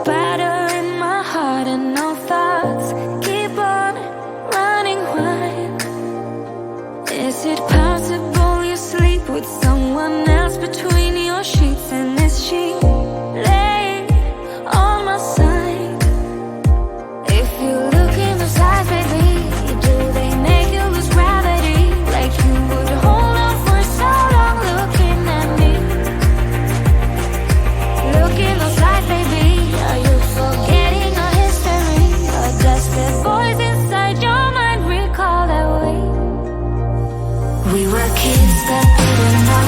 batter in my heart and no thoughts keep on running wild. Is it possible you sleep with someone else between your sheets? And is she laying on my side? If you look in those eyes, baby, do they make you lose gravity? Like you would hold on for so long looking at me. Look in those eyes, baby, are you forgetting our history? Or does the voice inside your mind recall that way? We were kids that didn't know,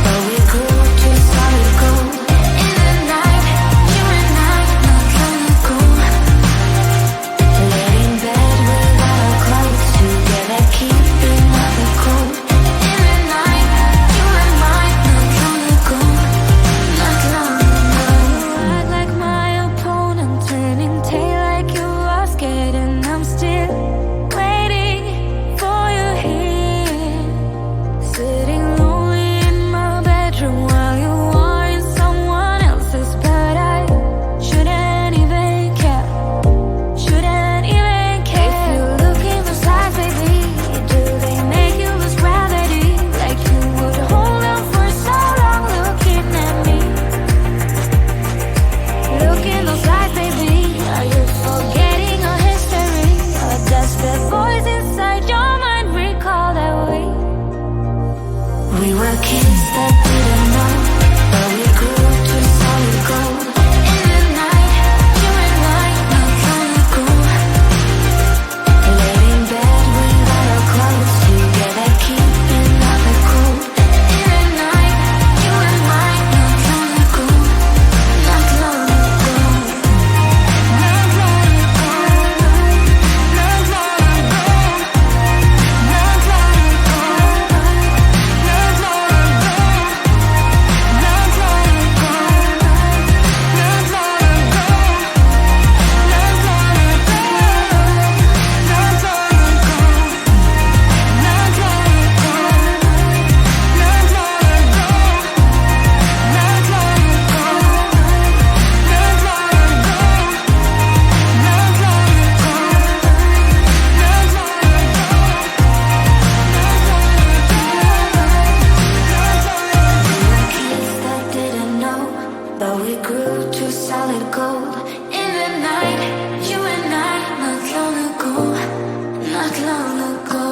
but we grew to solid gold. In the night, you and I, not long ago, laid in bed without our clothes, together keeping out the cold. In the night, you and I, not long ago, not long ago. Act like my opponent, turning tail like you are scared, and I'm still waiting for you here. Sitting lonely in my bedroom while you are in someone else's, but I shouldn't even care. Shouldn't even care. If you look in those eyes, baby, do they make you lose gravity? Like you would hold on for so long looking at me. Look in those eyes, baby, are you forgetting our history? Or does the voice inside your mind recall that way? We were kids that didn't know, but we grew to solid gold. In the night, you and I, not long ago, laid in bed without our clothes, together keeping out the cold. In the night, you and I, not long ago, not long ago, not long ago, not long ago, not long ago, not long but we grew to solid gold. In the night, you and I, not long ago, not long ago.